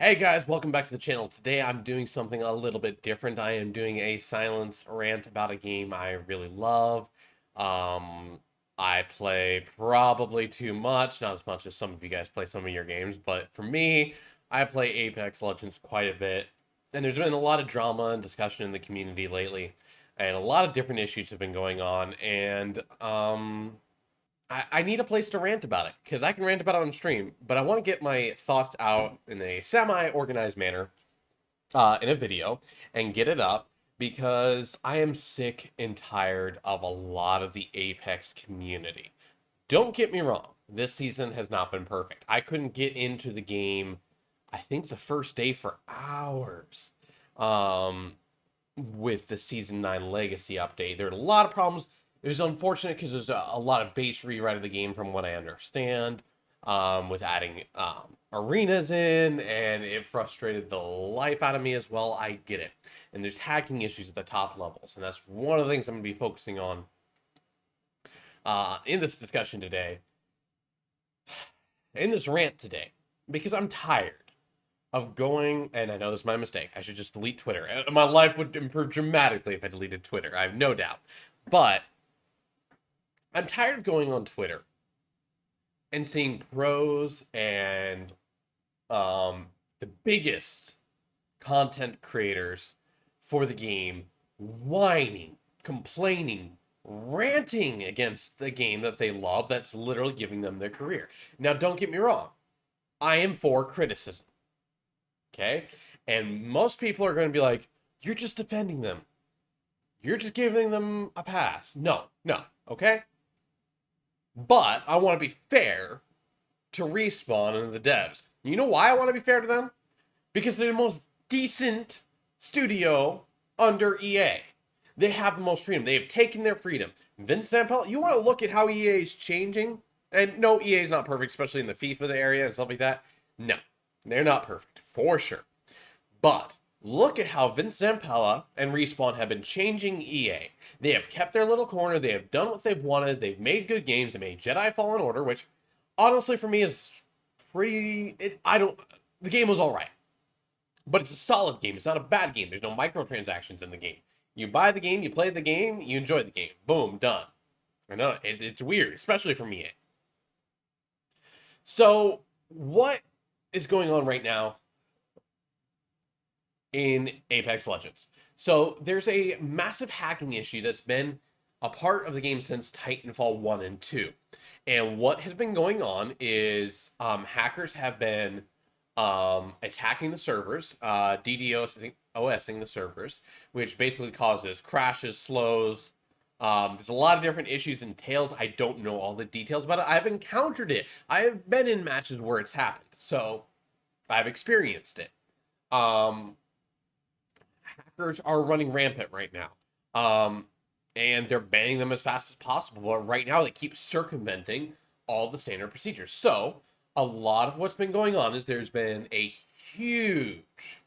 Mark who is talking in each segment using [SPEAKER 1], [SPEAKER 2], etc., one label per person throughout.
[SPEAKER 1] Hey guys, welcome back to the channel. Today I'm doing something a little bit different. I am doing a silence rant about a game I really love. Um, I play probably too much, not as much as some of you guys play some of your games, but for me, I play Apex Legends quite a bit. And there's been a lot of drama and discussion in the community lately, and a lot of different issues have been going on, and I need a place to rant about it because I can rant about it on stream, but I want to get my thoughts out in a semi-organized manner in a video and get it up because I am sick and tired of a lot of the Apex community. Don't get me wrong, this season has not been perfect. I couldn't get into the game, I think the first day for hours. Um, with the Season 9 Legacy update. There are a lot of problems. It was unfortunate because there's a lot of base rewrite of the game from what I understand, with adding arenas in, and it frustrated the life out of me as well. I get it. And there's hacking issues at the top levels, and that's one of the things I'm going to be focusing on in this discussion today, in this rant today, because I'm tired of going, and I know this is my mistake. I should just delete Twitter. My life would improve dramatically if I deleted Twitter. I have no doubt. But I'm tired of going on Twitter and seeing pros and the biggest content creators for the game whining, complaining, ranting against the game that they love that's literally giving them their career. Now, don't get me wrong. I am for criticism. Okay? And most people are going to be like, you're just defending them. You're just giving them a pass. No, no, okay? But I want to be fair to Respawn and the devs. You know why I want to be fair to them? Because they're the most decent studio under EA. They have the most freedom. They have taken their freedom. Vince Zampella, you want to look at how EA is changing? And no, EA is not perfect, especially in the FIFA area and stuff like that. No, they're not perfect, for sure. But look at how Vince Zampella and Respawn have been changing EA. They have kept their little corner. They have done what they've wanted. They've made good games. They made Jedi Fallen Order, which honestly for me is pretty. The game was all right, but it's a solid game. It's not a bad game. There's no microtransactions in the game. You buy the game, you play the game, you enjoy the game. Boom, done. I know it's weird, especially for me. So what is going on right now in Apex Legends? So there's a massive hacking issue that's been a part of the game since Titanfall 1 and 2. And what has been going on is hackers have been attacking the servers, DDoSing the servers, which basically causes crashes, slows. There's a lot of different issues and tales. I don't know all the details about it. I've encountered it. I have been in matches where it's happened. So I've experienced it. Hackers are running rampant right now. And they're banning them as fast as possible. But right now, they keep circumventing all the standard procedures. So, a lot of what's been going on is there's been a huge,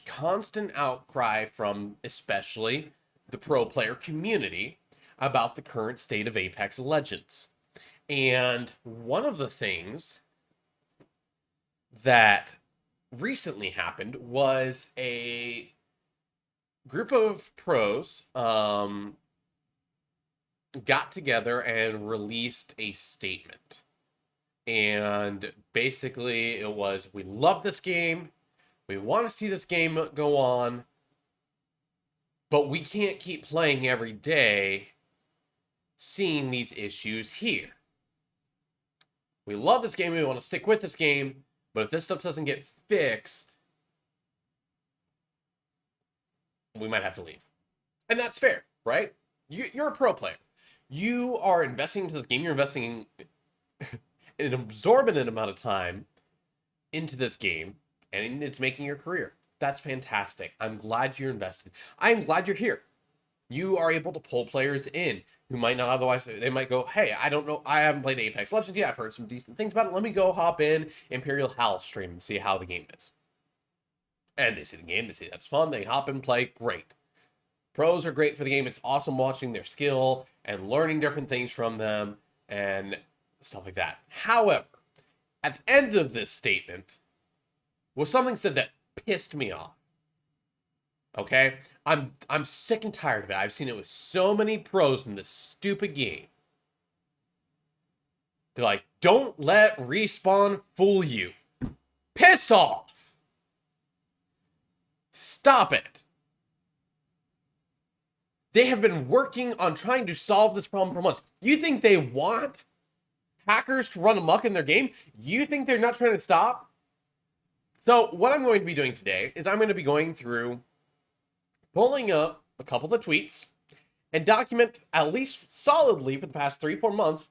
[SPEAKER 1] constant outcry from especially the pro player community about the current state of Apex Legends. And one of the things that recently happened was a group of pros got together and released a statement. And basically, it was, we love this game. We want to see this game go on. But we can't keep playing every day seeing these issues here. We love this game. We want to stick with this game. But if this stuff doesn't get fixed, we might have to leave. And that's fair, right? You're a pro player. You are investing into this game. You're investing an absorbent amount of time into this game, and it's making your career. That's fantastic. I'm glad you're invested. I'm glad you're here. You are able to pull players in who might not otherwise. They might go, hey, I don't know. I haven't played Apex Legends yet. I've heard some decent things about it. Let me go hop in Imperial Hal stream and see how the game is. And they see the game. They see that's fun. They hop in, play. Great. Pros are great for the game. It's awesome watching their skill and learning different things from them and stuff like that. However, at the end of this statement, was something said that pissed me off. Okay? I'm sick and tired of it. I've seen it with so many pros in this stupid game. They're like, don't let Respawn fool you. Piss off! Stop it. They have been working on trying to solve this problem for months. You think they want hackers to run amok in their game? You think they're not trying to stop? So what I'm going to be doing today is I'm going to be going through, pulling up a couple of the tweets and document at least solidly for the past 3-4 months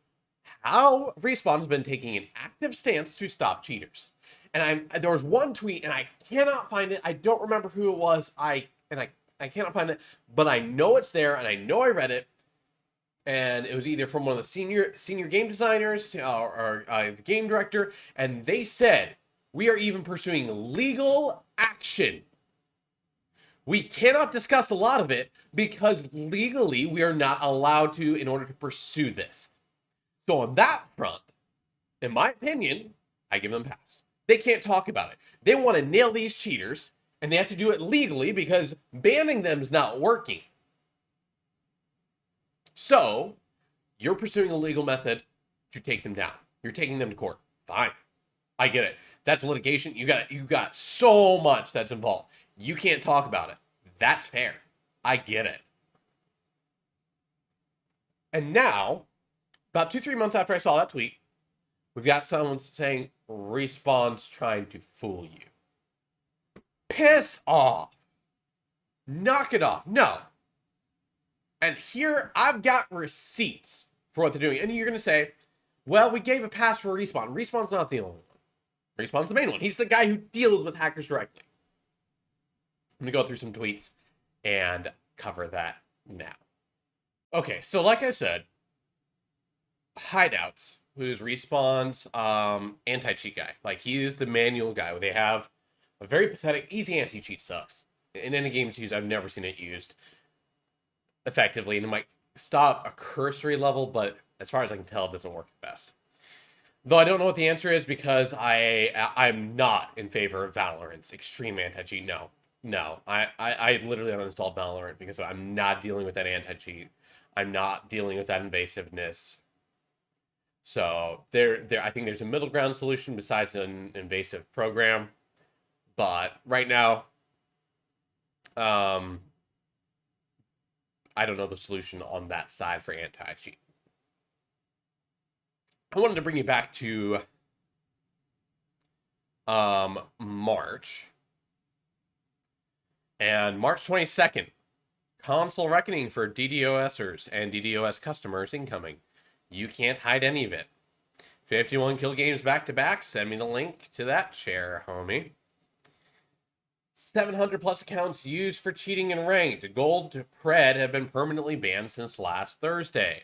[SPEAKER 1] how Respawn has been taking an active stance to stop cheaters. And there was one tweet, and I cannot find it. I don't remember who it was. I cannot find it, but I know it's there, and I know I read it. And it was either from one of the senior game designers or the game director, and they said, we are even pursuing legal action. We cannot discuss a lot of it because legally we are not allowed to in order to pursue this. So on that front, in my opinion, I give them a pass. They can't talk about it. They want to nail these cheaters, and they have to do it legally because banning them is not working. So, you're pursuing a legal method to take them down. You're taking them to court. Fine. I get it. That's litigation. You got so much that's involved. You can't talk about it. That's fair. I get it. And now, about 2-3 months after I saw that tweet, we've got someone saying, Respawn's trying to fool you. Piss off. Knock it off. No. And here, I've got receipts for what they're doing. And you're going to say, well, we gave a pass for Respawn. Respawn's not the only one. Respawn's the main one. He's the guy who deals with hackers directly. I'm going to go through some tweets and cover that now. Okay, so like I said, Hideouts, who's Respawn's anti-cheat guy. Like, he is the manual guy. They have a very pathetic, easy anti-cheat sucks. In any game it's used, I've never seen it used effectively, and it might stop a cursory level, but as far as I can tell, it doesn't work the best. Though I don't know what the answer is because I'm not in favor of Valorant's extreme anti-cheat. No. I literally uninstalled Valorant because I'm not dealing with that anti-cheat. I'm not dealing with that invasiveness. So I think there's a middle ground solution besides an invasive program. But right now, I don't know the solution on that side for anti-cheat. I wanted to bring you back to March. And March 22nd, console reckoning for DDoSers and DDoS customers incoming. You can't hide any of it. 51 kill games back-to-back. Send me the link to that share, homie. 700 plus accounts used for cheating in ranked. Gold to Pred have been permanently banned since last Thursday.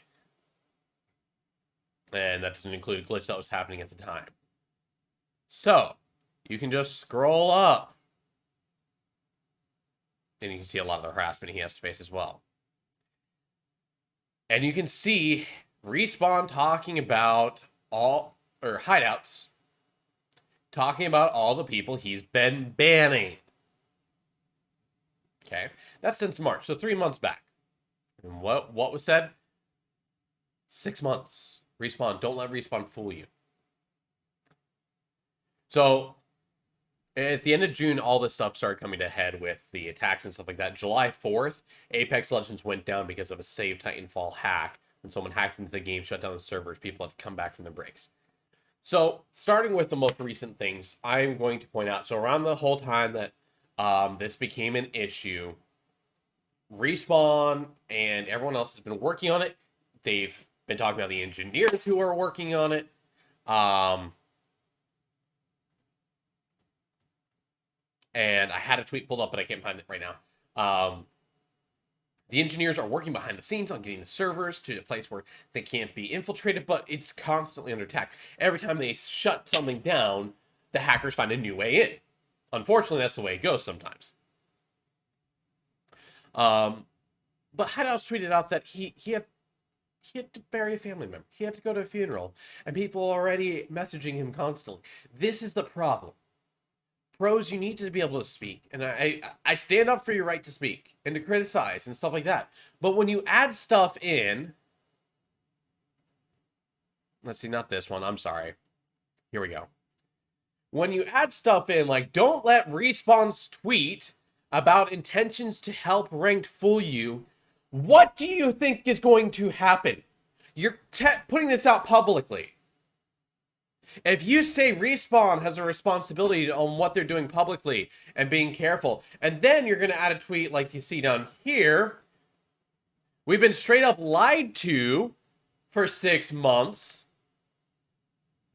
[SPEAKER 1] And that doesn't include a glitch that was happening at the time. So, you can just scroll up. And you can see a lot of the harassment he has to face as well. And you can see Respawn talking about Hideouts talking about all the people he's been banning. Okay, that's since March, so 3 months back. And what was said? 6 months. Respawn, don't let Respawn fool you. So, at the end of June, all this stuff started coming to head with the attacks and stuff like that. July 4th, Apex Legends went down because of a Save Titanfall hack. When someone hacked into the game, shut down the servers, people had to come back from their breaks. So, starting with the most recent things, I'm going to point out, so around the whole time that this became an issue, Respawn and everyone else has been working on it. They've been talking about the engineers who are working on it. And I had a tweet pulled up, but I can't find it right now. The engineers are working behind the scenes on getting the servers to a place where they can't be infiltrated, but it's constantly under attack. Every time they shut something down, the hackers find a new way in. Unfortunately, that's the way it goes sometimes. But Hideouts tweeted out that he had to bury a family member. He had to go to a funeral, and people are already messaging him constantly. This is the problem. pros, you need to be able to speak. And I stand up for your right to speak and to criticize and stuff like that. But when you add stuff in, let's see, not this one. I'm sorry. Here we go. When you add stuff in, like, don't let Respawn's tweet about intentions to help ranked fool you, what do you think is going to happen? You're putting this out publicly. If you say Respawn has a responsibility on what they're doing publicly and being careful, and then you're going to add a tweet like you see down here, we've been straight up lied to for 6 months.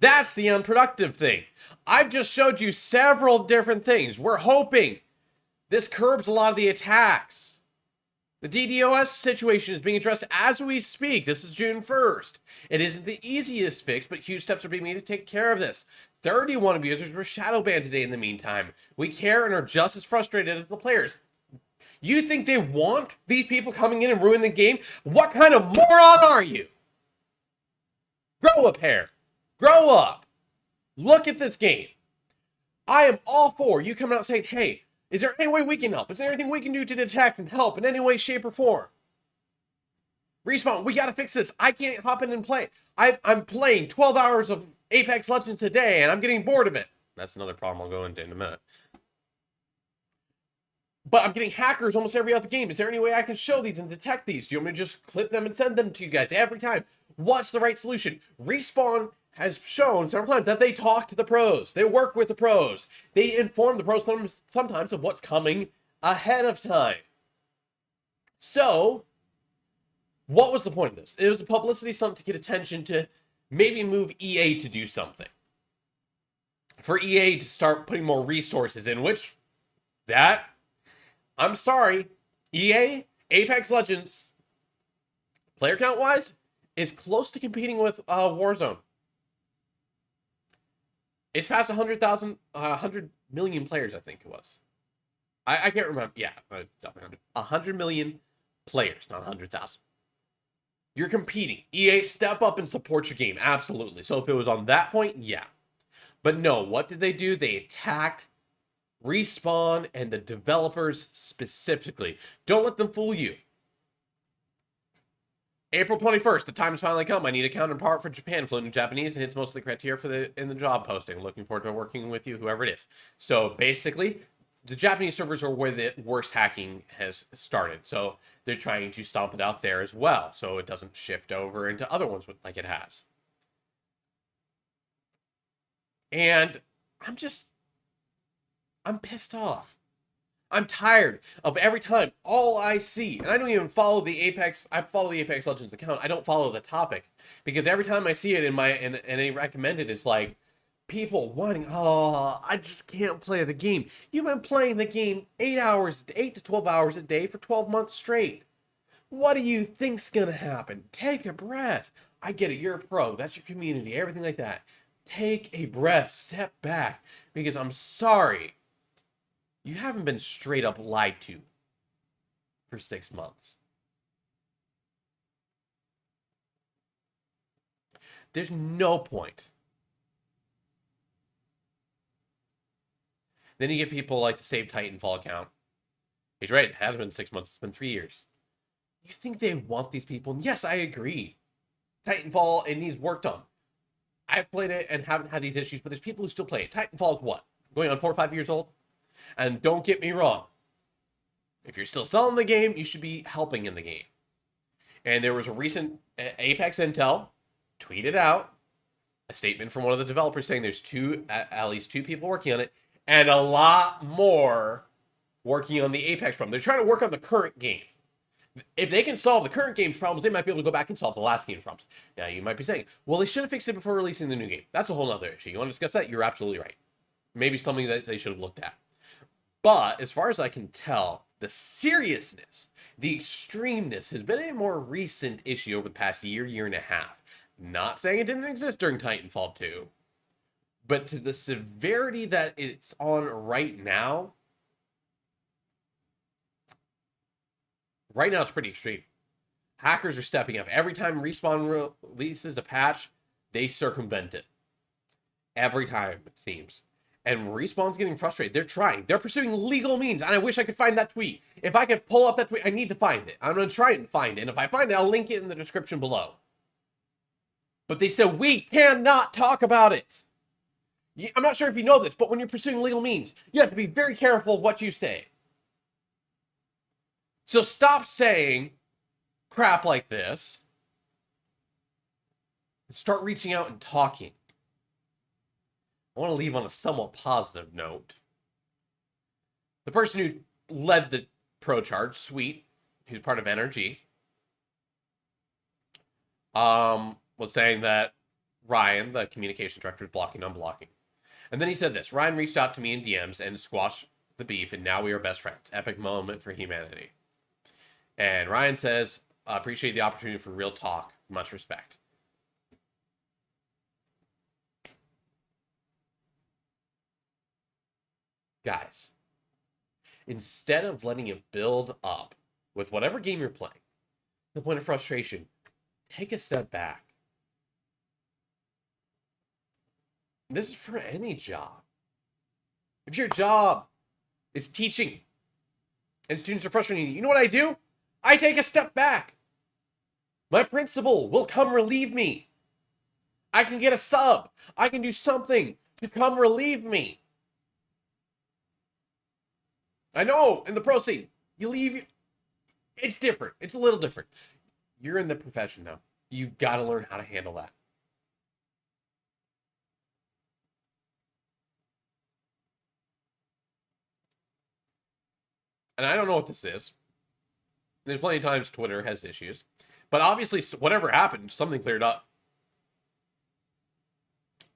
[SPEAKER 1] That's the unproductive thing. I've just showed you several different things. We're hoping this curbs a lot of the attacks. The DDoS situation is being addressed as we speak. This is June 1st. It isn't the easiest fix, but huge steps are being made to take care of this. 31 abusers were shadow banned today in the meantime. We care and are just as frustrated as the players. You think they want these people coming in and ruining the game? What kind of moron are you? Grow a pair. Grow up. Look at this game. I am all for you coming out saying, hey, is there any way we can help? Is there anything we can do to detect and help in any way, shape, or form? Respawn, we gotta fix this. I can't hop in and play. I'm playing 12 hours of Apex Legends a day, and I'm getting bored of it. That's another problem I'll go into in a minute. But I'm getting hackers almost every other game. Is there any way I can show these and detect these? Do you want me to just clip them and send them to you guys every time? What's the right solution? Respawn has shown several times that they talk to the pros. They work with the pros. They inform the pros sometimes of what's coming ahead of time. So, what was the point of this? It was a publicity stunt to get attention to maybe move EA to do something. For EA to start putting more resources in, which, I'm sorry, EA, Apex Legends, player count-wise, is close to competing with Warzone. It's past 100 million players, I think it was. I can't remember. Yeah, definitely 100 million players, not 100,000. You're competing. EA, step up and support your game. Absolutely. So if it was on that point, yeah. But no, what did they do? They attacked Respawn and the developers specifically. Don't let them fool you. April 21st, the time has finally come. I need a counterpart for Japan, fluent in Japanese, and hits most of the criteria in the job posting. Looking forward to working with you, whoever it is. So basically, the Japanese servers are where the worst hacking has started. So they're trying to stomp it out there as well, so it doesn't shift over into other ones like it has. And I'm pissed off. I'm tired of every time all I see, and I don't even follow the Apex. I follow the Apex Legends account. I don't follow the topic because every time I see it in a recommended, it's like people wanting. Oh, I just can't play the game. You've been playing the game 8 to 12 hours a day for 12 months straight. What do you think's gonna happen? Take a breath. I get it. You're a pro. That's your community. Everything like that. Take a breath. Step back because I'm sorry. You haven't been straight up lied to for 6 months. There's no point. Then you get people like the Save Titanfall account. He's right, it hasn't been 6 months, it's been 3 years. You think they want these people? And yes, I agree. Titanfall, it needs work done. I've played it and haven't had these issues, but there's people who still play it. Titanfall is what? Going on 4 or 5 years old? And don't get me wrong. If you're still selling the game, you should be helping in the game. And there was a recent Apex Intel tweeted out a statement from one of the developers saying there's at least two people working on it and a lot more working on the Apex problem. They're trying to work on the current game. If they can solve the current game's problems, they might be able to go back and solve the last game's problems. Now, you might be saying, well, they should have fixed it before releasing the new game. That's a whole other issue. You want to discuss that? You're absolutely right. Maybe something that they should have looked at. But as far as I can tell, the seriousness, the extremeness has been a more recent issue over the past year and a half. Not saying it didn't exist during Titanfall 2, but to the severity that it's on right now it's pretty extreme. Hackers are stepping up. Every time Respawn releases a patch, they circumvent it. Every time, it seems. And Respawn's getting frustrated. They're trying. They're pursuing legal means. And I wish I could find that tweet. If I could pull up that tweet, I need to find it. I'm going to try and find it. And if I find it, I'll link it in the description below. But they said, we cannot talk about it. I'm not sure if you know this, but when you're pursuing legal means, you have to be very careful of what you say. So stop saying crap like this. And start reaching out and talking. I want to leave on a somewhat positive note. The person who led the pro charge, Sweet, who's part of NRG, was saying that Ryan, the communications director, is blocking, unblocking. And then he said this: Ryan reached out to me in DMs and squashed the beef, and now we are best friends. Epic moment for humanity. And Ryan says, I appreciate the opportunity for real talk. Much respect. Guys, instead of letting it build up with whatever game you're playing, the point of frustration, take a step back. This is for any job. If your job is teaching and students are frustrating you know what I do? I take a step back. My principal will come relieve me. I can get a sub. I can do something to come relieve me. I know, in the pro scene, you leave, it's different. It's a little different. You're in the profession now. You've got to learn how to handle that. And I don't know what this is. There's plenty of times Twitter has issues. But obviously, whatever happened, something cleared up.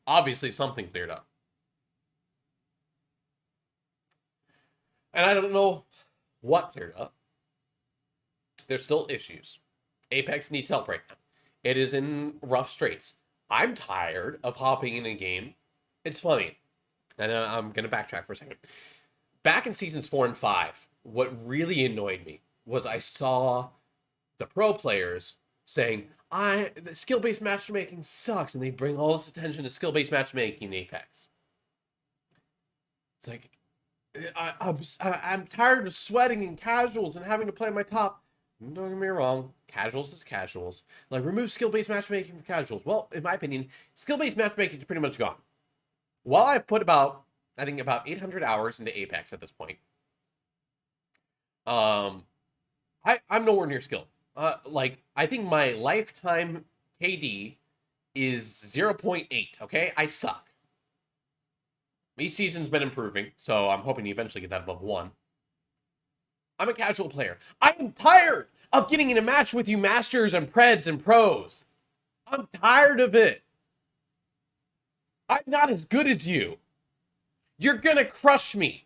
[SPEAKER 1] Obviously, something cleared up. And I don't know what cleared up. There's still issues. Apex needs help right now. It is in rough straits. I'm tired of hopping in a game. It's funny. And I'm going to backtrack for a second. Back in seasons 4 and 5, what really annoyed me was I saw the pro players saying, the skill-based matchmaking sucks, and they bring all this attention to skill-based matchmaking in Apex. It's like, I'm tired of sweating in casuals and having to play my top. Don't get me wrong, casuals is casuals. Like, remove skill-based matchmaking from casuals. Well, in my opinion, skill-based matchmaking is pretty much gone. While I've put about 800 hours into Apex at this point, I'm nowhere near skilled. I think my lifetime KD is 0.8, okay? I suck. Each season's been improving, so I'm hoping to eventually get that above 1. I'm a casual player. I am tired of getting in a match with you masters and preds and pros. I'm tired of it. I'm not as good as you. You're gonna crush me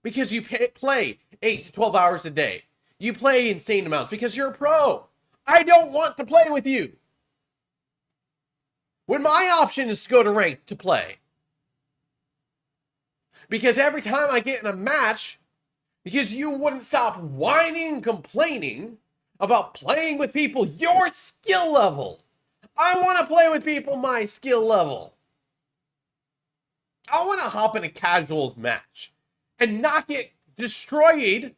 [SPEAKER 1] because you play 8 to 12 hours a day. You play insane amounts because you're a pro. I don't want to play with you. When my option is to go to ranked to play. Because every time I get in a match, because you wouldn't stop whining and complaining about playing with people your skill level. I want to play with people my skill level. I want to hop in a casuals match and not get destroyed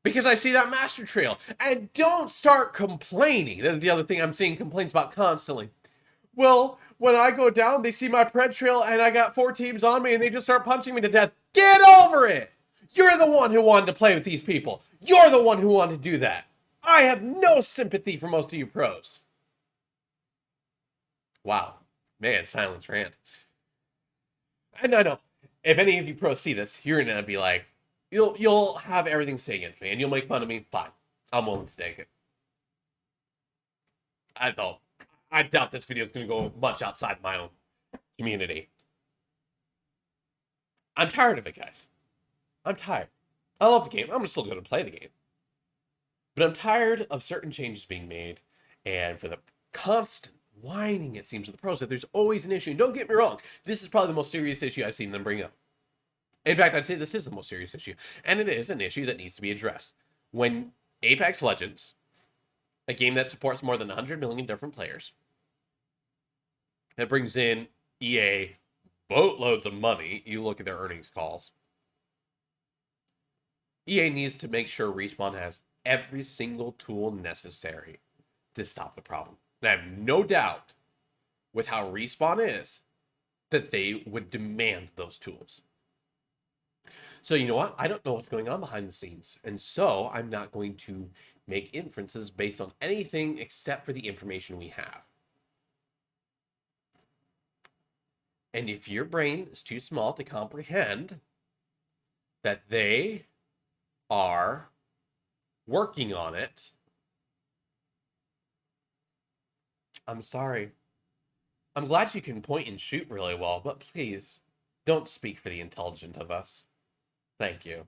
[SPEAKER 1] because I see that master trail. And don't start complaining. That's the other thing I'm seeing complaints about constantly. Well, when I go down, they see my pred trail and I got 4 teams on me and they just start punching me to death. Get over it! You're the one who wanted to play with these people. You're the one who wanted to do that. I have no sympathy for most of you pros. Wow. Man, silence rant. And I know, if any of you pros see this, you're going to be like, you'll have everything say against me and you'll make fun of me. Fine. I'm willing to take it. I doubt this video is going to go much outside my own community. I'm tired of it, guys. I'm tired. I love the game. I'm still going to play the game. But I'm tired of certain changes being made and for the constant whining, it seems, of the pros that there's always an issue. And don't get me wrong. This is probably the most serious issue I've seen them bring up. In fact, I'd say this is the most serious issue. And it is an issue that needs to be addressed. When Apex Legends, a game that supports more than 100 million different players, that brings in EA boatloads of money. You look at their earnings calls. EA needs to make sure Respawn has every single tool necessary to stop the problem. And I have no doubt with how Respawn is that they would demand those tools. So you know what? I don't know what's going on behind the scenes. And so I'm not going to make inferences based on anything except for the information we have. And if your brain is too small to comprehend that they are working on it, I'm sorry. I'm glad you can point and shoot really well, but please don't speak for the intelligent of us. Thank you.